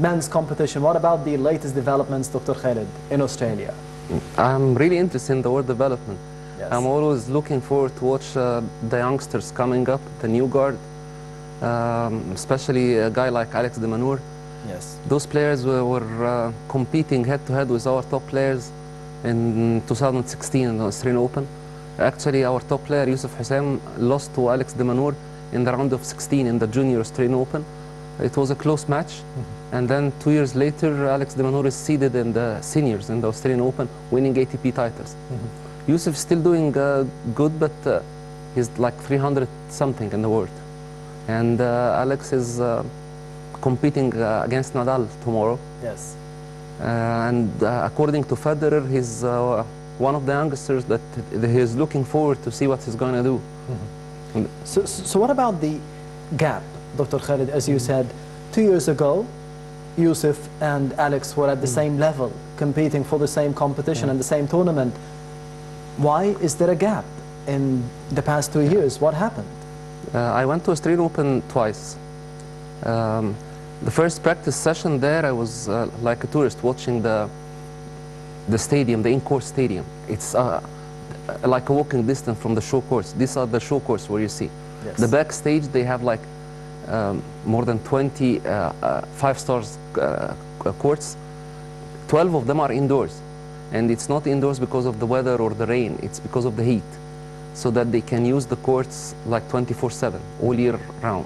men's competition. What about the latest developments, Dr. Khalid, in Australia? I'm really interested in the word development. Yes. I'm always looking forward to watch the youngsters coming up, the new guard, especially a guy like Alex de Minaur. Yes. Those players were competing head-to-head with our top players in 2016 in the Australian Open. Actually, our top player, Youssef Hussein, lost to Alex de Minaur in the round of 16 in the Junior Australian Open. It was a close match. And then 2 years later, Alex de Minaur is seeded in the seniors in the Australian Open, winning ATP titles. Youssef is still doing good, but he's like 300 something in the world. And Alex is competing against Nadal tomorrow. Yes. According to Federer, he's one of the youngsters that he's looking forward to see what he's going to do. So what about the gap, Dr. Khalid? As you said, 2 years ago, Youssef and Alex were at the same level, competing for the same competition and the same tournament. Why is there a gap in the past 2 years? What happened? I went to Australian Open twice. The first practice session there, I was like a tourist watching the stadium, the in-course stadium. It's like a walking distance from the show course. These are the show course where you see. Yes. The backstage, they have like more than 20 five-star courts. 12 of them are indoors. And it's not indoors because of the weather or the rain. It's because of the heat. So that they can use the courts like 24/7, all year round.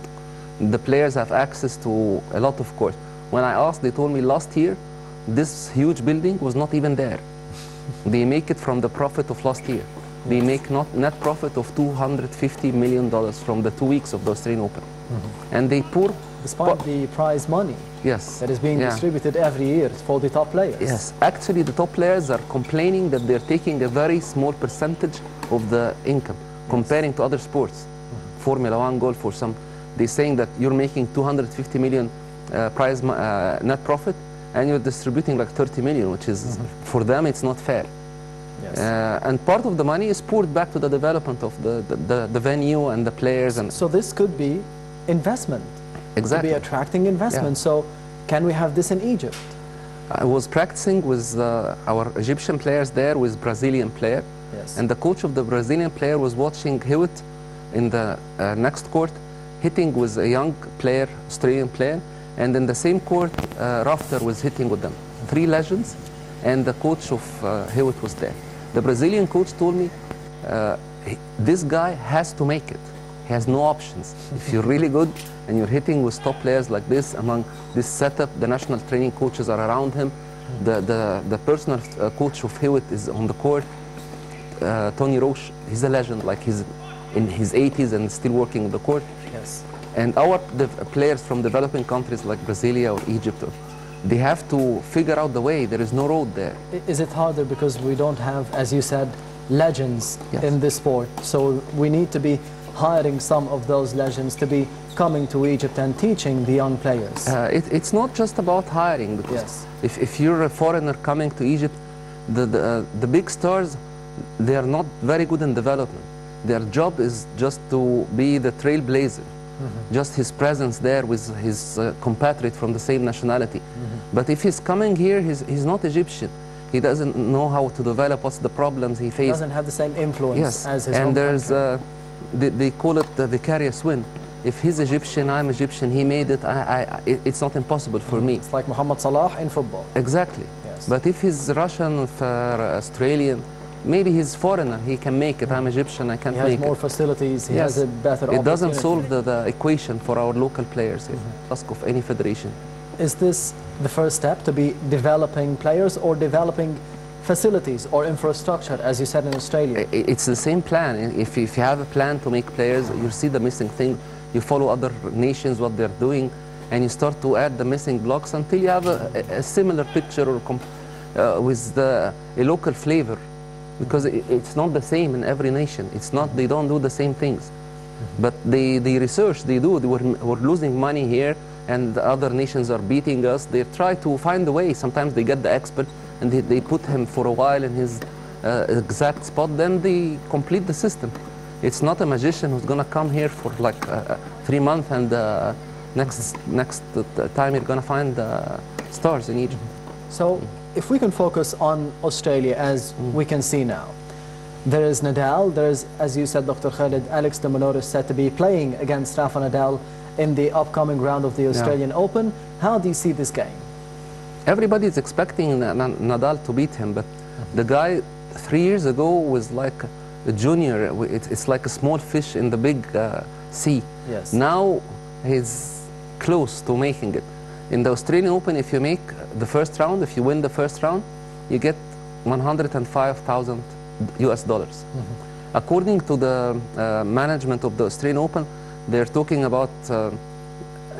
The players have access to a lot of courts. When I asked, they told me last year, this huge building was not even there. They make it from the profit of last year. They make net profit of $250 million from the 2 weeks of the Australian Open. And they pour... Despite the prize money that is being distributed every year for the top players. Yes, actually the top players are complaining that they're taking a very small percentage of the income comparing to other sports. Formula One, golf or some... They're saying that you're making 250 million prize net profit and you're distributing like 30 million, which is, for them, it's not fair. Yes. And part of the money is poured back to the development of the venue and the players. And so this could be investment. Exactly. To be attracting investment. So can we have this in Egypt? I was practicing with our Egyptian players there with Brazilian player. Yes. And the coach of the Brazilian player was watching Hewitt in the next court, hitting with a young player, Australian player, and in the same court, Rafter was hitting with them. 3 legends, and the coach of Hewitt was there. The Brazilian coach told me, this guy has to make it. He has no options. If you're really good and you're hitting with top players like this, among this setup, the national training coaches are around him. The personal coach of Hewitt is on the court. Tony Roche, he's a legend, like he's in his 80s and still working the court. Yes. And our players from developing countries like Brasilia or Egypt, they have to figure out the way. There is no road there. Is it harder because we don't have, as you said, legends in this sport? So we need to be hiring some of those legends to be coming to Egypt and teaching the young players. It's not just about hiring, because if you're a foreigner coming to Egypt, the big stars, they are not very good in development. Their job is just to be the trailblazer, just his presence there with his compatriot from the same nationality. But if he's coming here, he's not Egyptian. He doesn't know how to develop, what's the problems he faces. He doesn't have the same influence as his and there's, they call it the vicarious win. If he's Egyptian, I'm Egyptian, he made it, it's not impossible for me. It's like Mohamed Salah in football. Exactly. Yes. But if he's Russian or Australian, maybe he's foreigner, he can make it. I'm Egyptian, I can't make it. He has more facilities, he has a better opportunity. It doesn't solve the equation for our local players, task of any federation. Is this the first step to be developing players or developing facilities or infrastructure, as you said in Australia? It's the same plan. If you have a plan to make players, you see the missing thing, you follow other nations, what they're doing, and you start to add the missing blocks until you have a similar picture or with a local flavor. Because it's not the same in every nation. It's not, they don't do the same things. But the research they do, we're losing money here and the other nations are beating us. They try to find a way. Sometimes they get the expert and they put him for a while in his exact spot, then they complete the system. It's not a magician who's going to come here for like 3 months and Next time you're going to find stars in Egypt. So if we can focus on Australia as we can see now, there is Nadal, there is, as you said, Dr. Khalid, Alex de Minaur is said to be playing against Rafa Nadal in the upcoming round of the Australian Open. How do you see this game? Everybody is expecting Nadal to beat him, but the guy 3 years ago was like a junior. It's like a small fish in the big sea. Yes. Now he's close to making it. In the Australian Open, if you make the first round, if you win the first round, you get $105,000 US. According to the management of the Australian Open, they're talking about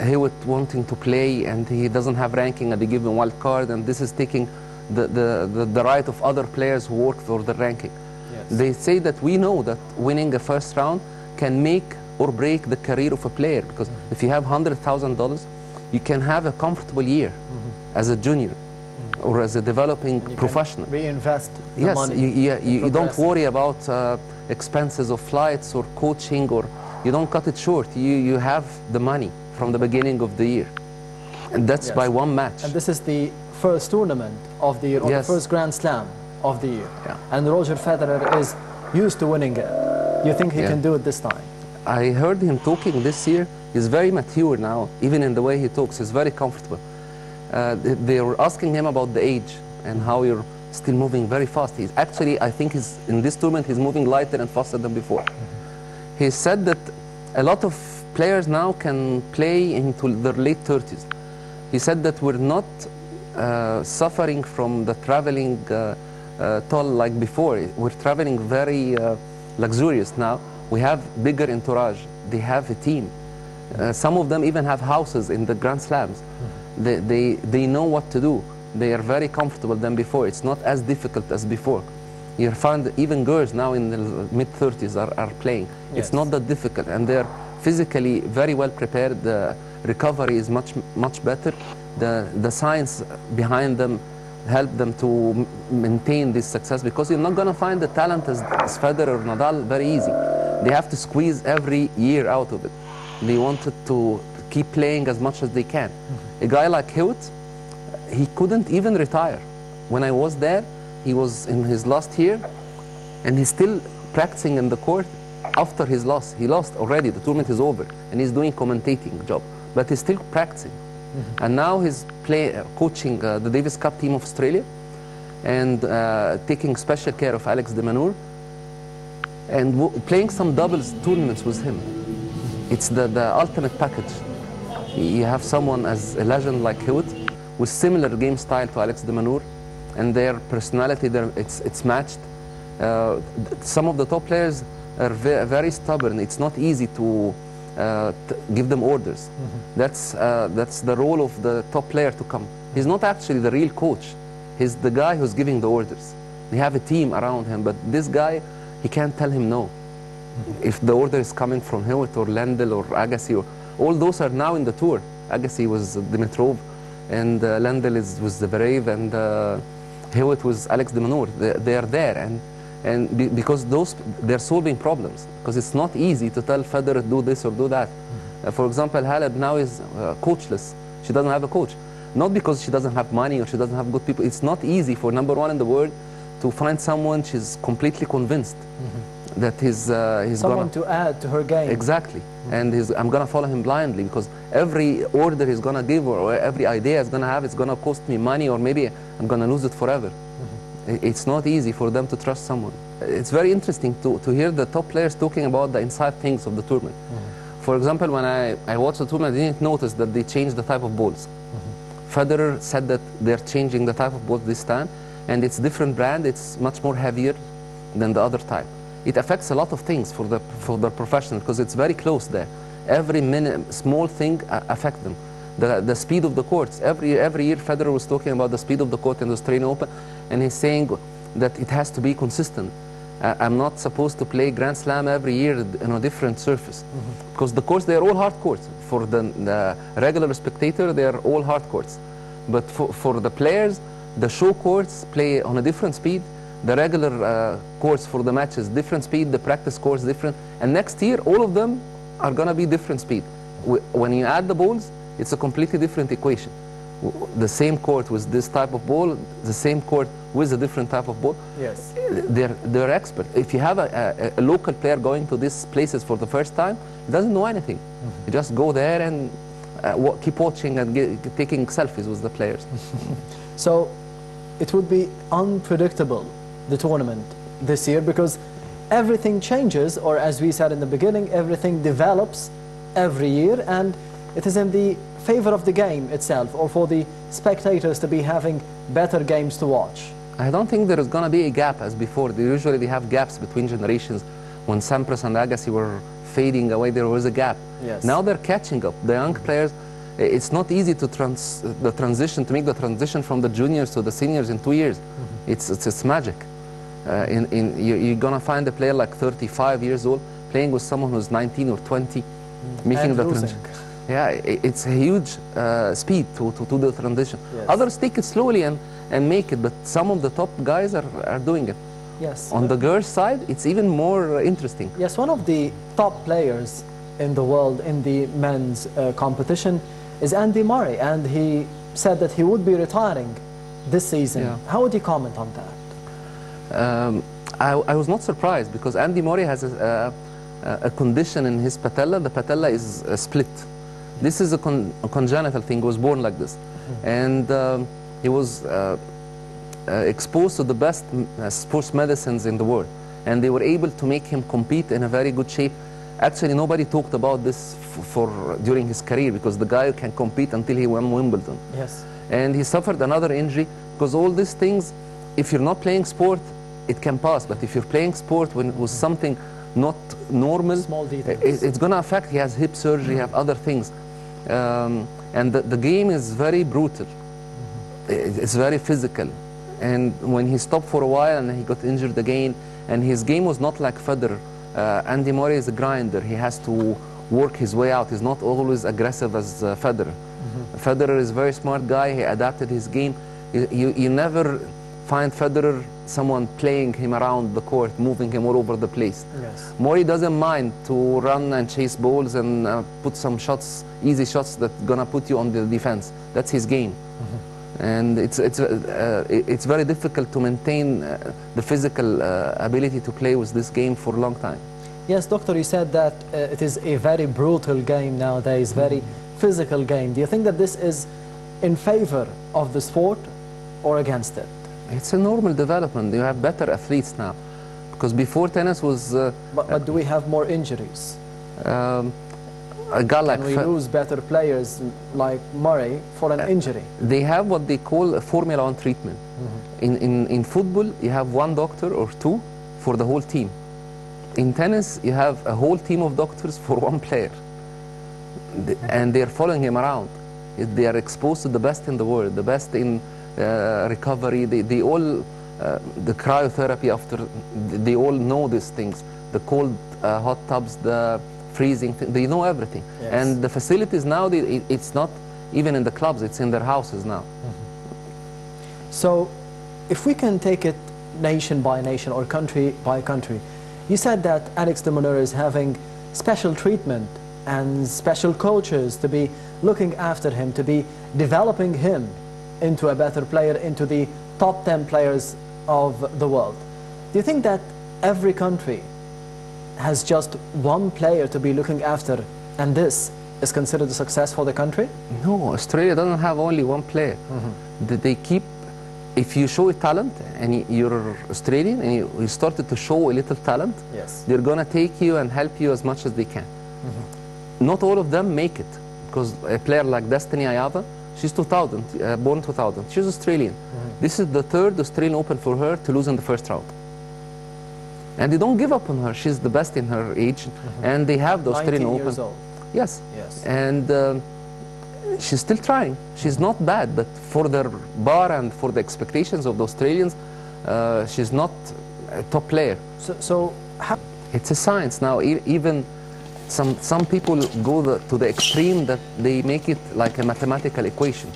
Hewitt wanting to play and he doesn't have ranking and they give him wild card, and this is taking the right of other players who work for the ranking. Yes. They say that we know that winning a first round can make or break the career of a player, because if you have $100,000, you can have a comfortable year as a junior or as a developing professional. Reinvest the money. You don't worry about expenses of flights or coaching, or you don't cut it short. You have the money from the beginning of the year, and that's by one match. And this is the first tournament of the year, or the first Grand Slam of the year. And Roger Federer is used to winning it. You think he can do it this time? I heard him talking this year. He's very mature now, even in the way he talks. He's very comfortable. They were asking him about the age and how you're still moving very fast. He's actually, I think in this tournament, he's moving lighter and faster than before. He said that a lot of players now can play into their late 30s. He said that we're not suffering from the traveling toll like before. We're traveling very luxurious now. We have bigger entourage. They have a team. Some of them even have houses in the Grand Slams. They know what to do. They are very comfortable than before. It's not as difficult as before. You find even girls now in the mid-30s are playing. It's not that difficult, and they're physically very well prepared. The recovery is much better. The science behind them help them to maintain this success, because you're not going to find the talent as Federer or Nadal very easy. They have to squeeze every year out of it. They wanted to keep playing as much as they can. A guy like Hewitt, he couldn't even retire. When I was there, he was in his last year, and he's still practicing in the court after his loss. He lost already, the tournament is over, and he's doing commentating job, but he's still practicing. And now he's coaching the Davis Cup team of Australia, and taking special care of Alex de Minaur, and playing some doubles tournaments with him. It's the ultimate package. You have someone as a legend like Hewitt, with similar game style to Alex de Minaur, and their personality, it's matched. Some of the top players are very stubborn. It's not easy to give them orders. That's the role of the top player to come. He's not actually the real coach. He's the guy who's giving the orders. They have a team around him, but this guy, he can't tell him no. If the order is coming from Hewitt or Lendl or Agassi, all those are now in the tour. Agassi was Dimitrov, and Lendl was Zverev, and Hewitt was Alex de Minaur. They are there, and because they're solving problems. Because it's not easy to tell Federer do this or do that. For example, Halep now is coachless. She doesn't have a coach. Not because she doesn't have money or she doesn't have good people. It's not easy for #1 in the world to find someone she's completely convinced that he's someone to add to her game. Exactly. And I'm going to follow him blindly, because every order he's going to give or every idea he's going to have, it's going to cost me money, or maybe I'm going to lose it forever. It's not easy for them to trust someone. It's very interesting to hear the top players talking about the inside things of the tournament. For example, when I watched the tournament, I didn't notice that they changed the type of balls. Federer said that they're changing the type of balls this time, and it's different brand. It's much more heavier than the other type. It affects a lot of things for the professional, because it's very close there. Every small thing affects them. The speed of the courts. Every year Federer was talking about the speed of the court in the Australian Open, and he's saying that it has to be consistent. I'm not supposed to play Grand Slam every year on a different surface, because the courts, they are all hard courts. For the regular spectator, they are all hard courts. But for the players, the show courts play on a different speed. The regular courts for the matches, different speed. The practice courts, different. And next year, all of them are going to be different speed. when you add the balls, it's a completely different equation. The same court with this type of ball, the same court with a different type of ball. Yes. They're expert. If you have a local player going to these places for the first time, he doesn't know anything. You just go there and keep watching and taking selfies with the players. So it would be unpredictable, the tournament this year, because everything changes, or as we said in the beginning, everything develops every year, and it is in the favor of the game itself, or for the spectators to be having better games to watch. I don't think there is going to be a gap as before. Usually they have gaps between generations. When Sampras and Agassi were fading away, there was a gap. Yes. Now they're catching up. The young players, it's not easy to make the transition from the juniors to the seniors in 2 years. It's magic. You're going to find a player like 35 years old playing with someone who's 19 or 20, making And the losing. transition. Yeah, it's a huge speed to do the transition. Yes. Others take it slowly and make it, but some of the top guys are doing it. Yes. On the girls' side, it's even more interesting. Yes, one of the top players in the world in the men's competition is Andy Murray, and he said that he would be retiring this season. Yeah. How would you comment on that? I was not surprised, because Andy Murray has a condition in his patella. The patella is split. This is a congenital thing. He was born like this. And he was exposed to the best sports medicines in the world. And they were able to make him compete in a very good shape. Actually, nobody talked about this during his career, because the guy can compete until he won Wimbledon. Yes. And he suffered another injury, because all these things, if you're not playing sport, it can pass. But if you're playing sport when it was something not normal, Small details. it's going to affect. He has hip surgery, he have other things. And the game is very brutal. It's very physical. And when he stopped for a while and he got injured again, and his game was not like Federer. Andy Murray is a grinder. He has to work his way out. He's not always aggressive as Federer. Federer is a very smart guy. He adapted his game. You never find Federer someone playing him around the court, moving him all over the place. Yes. Murray doesn't mind to run and chase balls and put some shots, easy shots that's gonna put you on the defense. That's his game. And it's very difficult to maintain the physical ability to play with this game for a long time. Yes, Doctor, you said that it is a very brutal game nowadays, very physical game. Do you think that this is in favor of the sport or against it? It's a normal development. You have better athletes now, because before tennis was... But do we have more injuries? A guy like Can we lose better players like Murray for an injury? They have what they call a Formula 1 treatment. In football, you have one doctor or two for the whole team. In tennis, you have a whole team of doctors for one player. And they're following him around. They are exposed to the best in the world, the best in recovery. They all, the cryotherapy after, they all know these things. The cold hot tubs, the freezing, they know everything. Yes. And the facilities now, it's not even in the clubs, it's in their houses now. So if we can take it nation by nation or country by country, you said that Alex de Minaur is having special treatment and special coaches to be looking after him, to be developing him into a better player, into the top 10 players of the world. Do you think that every country has just one player to be looking after, and this is considered a success for the country? No, Australia doesn't have only one player. They keep, if you show a talent and you're Australian and you started to show a little talent, Yes. they're going to take you and help you as much as they can. Not all of them make it, because a player like Destiny Ayava, she's 2000, born 2000. She's Australian. This is the third Australian Open for her to lose in the first round. And they don't give up on her. She's the best in her age, and they have the Australian 19 Open. years old. Yes. Yes. And she's still trying. She's not bad, but for the bar and for the expectations of the Australians, she's not a top player. So how? It's a science now. Even some people go to the extreme that they make it like a mathematical equation.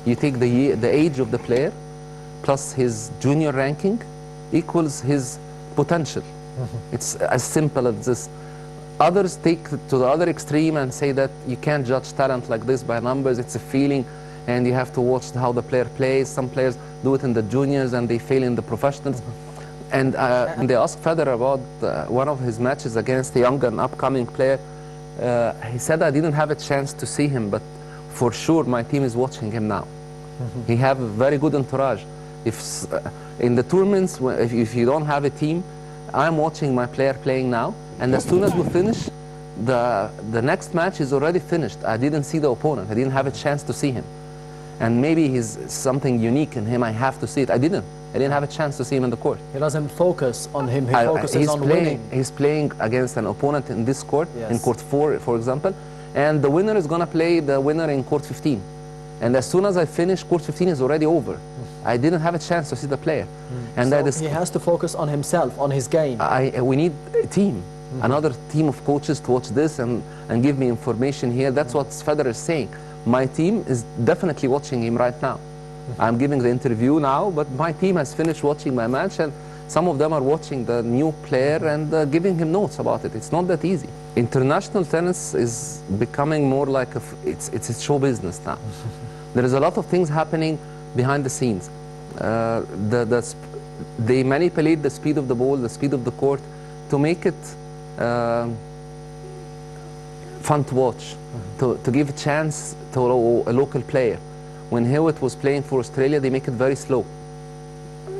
You take the age of the player plus his junior ranking equals his potential. It's as simple as this. Others take it to the other extreme and say that you can't judge talent like this by numbers. It's a feeling, and you have to watch how the player plays. Some players do it in the juniors and they fail in the professionals. And they asked Federer about one of his matches against a young and upcoming player. He said, I didn't have a chance to see him, but for sure my team is watching him now. He have a very good entourage. If in the tournaments, if you don't have a team, I'm watching my player playing now, and as soon as we finish, the next match is already finished. I didn't see the opponent. I didn't have a chance to see him. And maybe he's something unique in him. I have to see it. I didn't have a chance to see him in the court. He doesn't focus on him. He focuses on winning. He's playing against an opponent in this court, yes, in court 4, for example, and the winner is going to play the winner in court 15. And as soon as I finish, court 15 is already over. I didn't have a chance to see the player. And so he has to focus on himself, on his game. We need a team, another team of coaches to watch this and give me information here. That's what Federer is saying. My team is definitely watching him right now. I'm giving the interview now, but my team has finished watching my match, and some of them are watching the new player and giving him notes about it. It's not that easy. International tennis is becoming more like it's a show business now. There is a lot of things happening behind the scenes. They manipulate the speed of the ball, the speed of the court, to make it fun to watch, to give a chance to a local player. When Hewitt was playing for Australia, they make it very slow.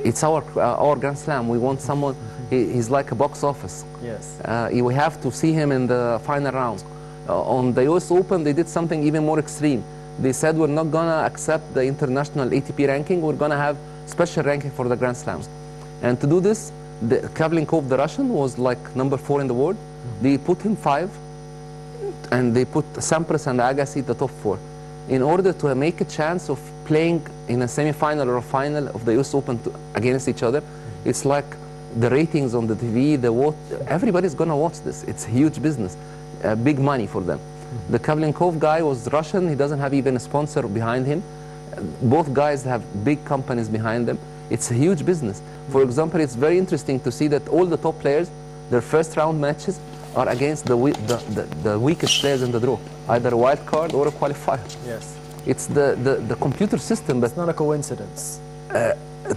It's our Grand Slam. We want someone, he's like a box office. Yes. We have to see him in the final round. On the US Open, they did something even more extreme. They said, we're not going to accept the international ATP ranking. We're going to have special ranking for the Grand Slams. And to do this, Kavlinkov, the Russian, was like number 4 in the world. They put him 5, and they put Sampras and Agassi the top 4. In order to make a chance of playing in a semi-final or a final of the US Open against each other, it's like the ratings on the TV, everybody's going to watch this. It's huge business, big money for them. The Kavlinkov guy was Russian. He doesn't have even a sponsor behind him. Both guys have big companies behind them. It's a huge business. For example, it's very interesting to see that all the top players, their first round matches are against the weakest players in the draw, either a wild card or a qualifier. Yes. It's the computer system. But it's not a coincidence.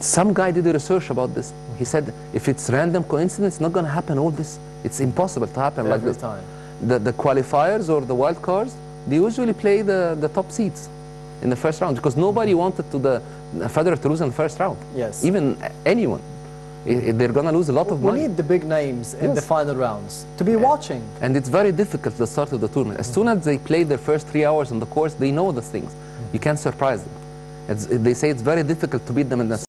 Some guy did a research about this. He said, if it's random coincidence, it's not going to happen all this. It's impossible to happen like this. Every time. The qualifiers or the wild cards, they usually play the top seeds in the first round, because nobody wanted Federer to lose in the first round. Yes. Even anyone. They're going to lose a lot of money. We need the big names in the final rounds to be watching. And it's very difficult at the start of the tournament. As soon as they play their first 3 hours on the course, they know the things. You can't surprise them. They say it's very difficult to beat them in the